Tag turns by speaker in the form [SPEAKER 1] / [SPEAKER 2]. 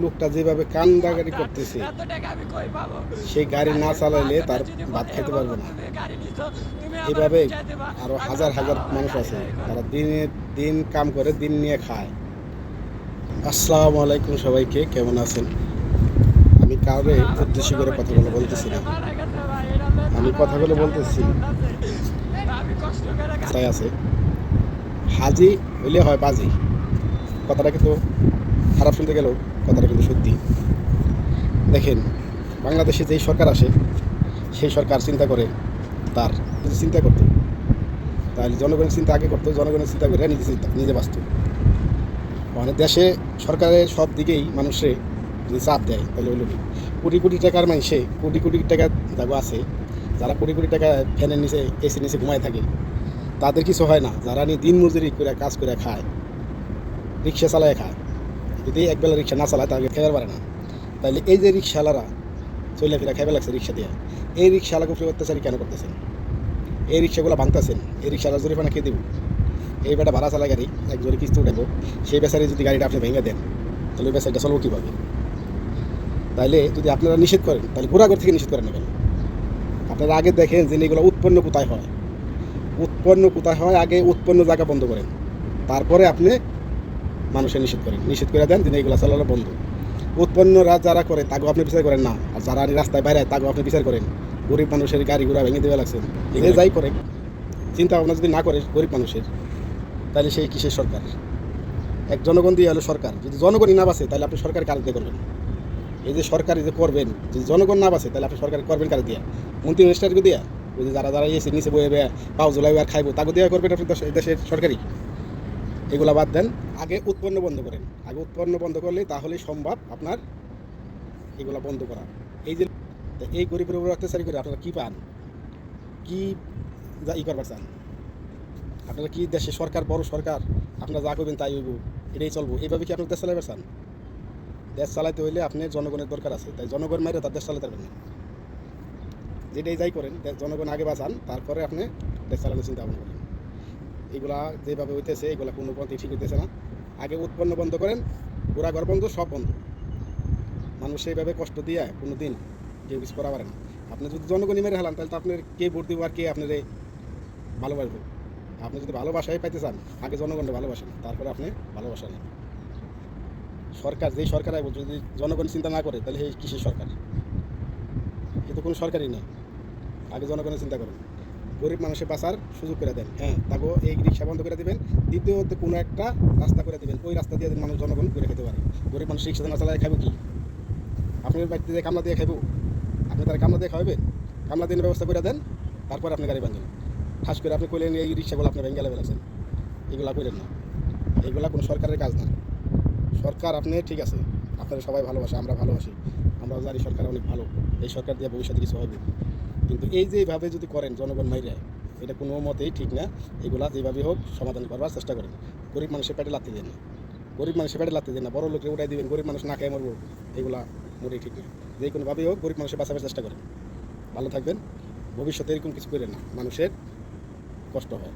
[SPEAKER 1] লোকটা যেভাবে কান্দাকাটি করতেছে, সেই গাড়ি না চালাইলে তার ভাত খেতে পারবে না। এভাবে আরো হাজার হাজার মানুষ আছে, তারা দিনে দিন কাম করে, দিন নিয়ে খায়। আসসালামু আলাইকুম সবাইকে, কেমন আছেন? আমি কাউরে উদ্দেশ্য করে কথাগুলো বলতেছি না, আমি কথাগুলো বলতেছি তাই আছে। হাজি হইলে হয় বাজি, কথাটা কিন্তু খারাপ শুনতে গেলেও কথাটা কিন্তু সত্যি। দেখেন, বাংলাদেশে যেই সরকার আসে, সেই সরকার চিন্তা করে, তার যদি চিন্তা করতো তাহলে জনগণের চিন্তা আগে করতো, জনগণের চিন্তা করে নিজে বাঁচত। মানে দেশে সরকারের সব দিকেই মানুষে যদি চাপ দেয়, তাহলে ওই কোটি কোটি টাকার মানুষে, কোটি কোটি টাকা যাগো আছে, যারা কোটি কোটি টাকা ফ্যানের নিচে, এসির নিচে ঘুমায় থাকে, তাদের কিছু হয় না। যারা নিয়ে দিন মজুরি করে কাজ করে খায়, রিক্সা চালায় খায়, যদি একবেলা রিক্সা না চালায় তাহলে খেতে পারে না। তাহলে এই যে রিক্সাওয়ালারা চলে ফিরা খাইবে লাগছে রিক্সা দিয়ে, এই রিক্সাওয়ালাকে উপরে অত্যাচারী কেন করতেছেন? এই রিক্সাগুলো ভাঙতেছেন, এই রিক্সাওয়ালা জরিমানা কে দিব? এই বেটা ভাড়া চালায় গাড়ি, এক জোরে কিস্তি উঠাবো, সেই বেচারি যদি গাড়িটা আপনি ভেঙে দেন, তাহলে ওই বেচারিটা চলবো কীভাবে? তাইলে যদি আপনারা নিষেধ করেন, তাহলে ঘোরাঘর থেকে নিষেধ করেন নেবেন। আপনারা আগে দেখেন যে এগুলো উৎপন্ন কোথায় হয়, উৎপন্ন কোথায় হয়, আগে উৎপন্ন জায়গা বন্ধ করেন, তারপরে আপনি মানুষের নিষেধ করেন, নিষেধ করে দেন যে এগুলো চালানো বন্ধ। উৎপন্নরা যারা করে তাকেও আপনি বিচার করেন না, আর যারা রাস্তায় বাইরে তাকেও আপনি বিচার করেন। গরিব মানুষের গাড়ি ঘোড়া ভেঙে দেওয়া লাগছে, এগুলো যাই করে চিন্তা ভাবনা যদি না করে গরিব মানুষের, তাহলে সেই কিসের সরকার? এক জনগণ দিয়ে হলো সরকার। যদি জনগণই না বাঁচে, তাহলে আপনি সরকার কার দিয়ে করবেন? এই যে সরকার যে করবেন, যদি জনগণ না বাঁচে, তাহলে আপনি সরকার করবেন কার দিয়া? মন্ত্রী মিনিস্টারকে দিয়া? ওই যে যারা যারা এসে নিচে বয়ে পাও জোলাই আর খাইবো, তাকে দেওয়া করবেন আপনি দেশের সরকারি? এগুলা বাদ দেন, আগে উৎপন্ন বন্ধ করেন। আগে উৎপন্ন বন্ধ করলেই তাহলে সম্ভব আপনার এগুলা বন্ধ করা। এই যে এই গরিবের উপর অত্যাচারী করে আপনারা কী পান? কী যা করবার চান? আপনারা কি দেশে সরকার, বড় সরকার, আপনারা যা করবেন তাই হইব, এটাই চলবো, এইভাবে কি আপনার দেশ চালাইবার চান? দেশ চালাইতে হইলে আপনি জনগণের দরকার আছে, তাই জনগণ মাইরে তার দেশ চালাতে পারবেন না। যেটাই যাই করেন, জনগণ আগে বাঁচান, তারপরে আপনি দেশ চালানোর চিন্তা ভাবনা করেন। এগুলা যেভাবে হইতেছে, এগুলা কোনো পথে ঠিক হইতেছে না। আগে উৎপন্ন বন্ধ করেন, ঘোরাঘর বন্ধ, সব বন্ধ। মানুষ সেইভাবে কষ্ট দিয়ে কোনো দিন কেউ কিছু করা পারে না। আপনি যদি জনগণই মেরে হেলান, তাহলে তো আপনার কে ভোট দিব আর কে আপনার ভালোবাসবে? আপনি যদি ভালোবাসাই পাইতে চান, আগে জনগণকে ভালোবাসেন, তারপরে আপনি ভালোবাসা নেন। সরকার যেই সরকার আইব, যদি জনগণ চিন্তা না করে, তাহলে এই কিসের সরকার? এ তো কোনো সরকারই নেই। আগে জনগণের চিন্তা করেন, গরিব মানুষের বাঁচার সুযোগ করে দেন। হ্যাঁ, তাকেও এই রিক্সা বন্ধ করে দেবেন। দ্বিতীয়ত কোনো একটা রাস্তা করে দেবেন, ওই রাস্তা দিয়ে মানুষ জনগণ করে খেতে পারে। গরিব মানুষ রিক্সা না চালায় খাইব কি? আপনার বাড়িতে দিয়ে কামলা দিয়ে খাইব? আপনি তারা কামলা দিয়ে খাওয়াবেন? কামলা দিয়ে ব্যবস্থা করে দেন, তারপর আপনি গাড়ি বাঁধেন। ঠাস করে আপনি কইলেন এই রিক্সাগুলো আপনি ভেঙে গেলে বেলাছেন, এগুলা করেন না। এগুলা কোনো সরকারের কাজ না। সরকার আপনি ঠিক আছে, আপনারা সবাই ভালোবাসে, আমরা ভালোবাসি, আমরাও জানি সরকার অনেক ভালো, এই সরকার দিয়ে ভবিষ্যতে কিছু হবে। কিন্তু এই যে এইভাবে যদি করেন জনগণ মাইরে, এটা কোনো মতেই ঠিক না। এগুলা যেভাবে হোক সমাধান করবার চেষ্টা করেন। গরিব মানুষের পেটে লাগতে দেন না, গরিব মানুষের পেটে লাগতে দেন না। বড় লোকের উঠাই দিবেন, গরিব মানুষ না খেয়ে মরবো, এগুলা মোটেই ঠিক না। যে কোনোভাবেই হোক গরিব মানুষের বাঁচাবার চেষ্টা করেন। ভালো থাকবেন, ভবিষ্যতে এরকম কিছু করেন না, মানুষের কষ্ট হয়।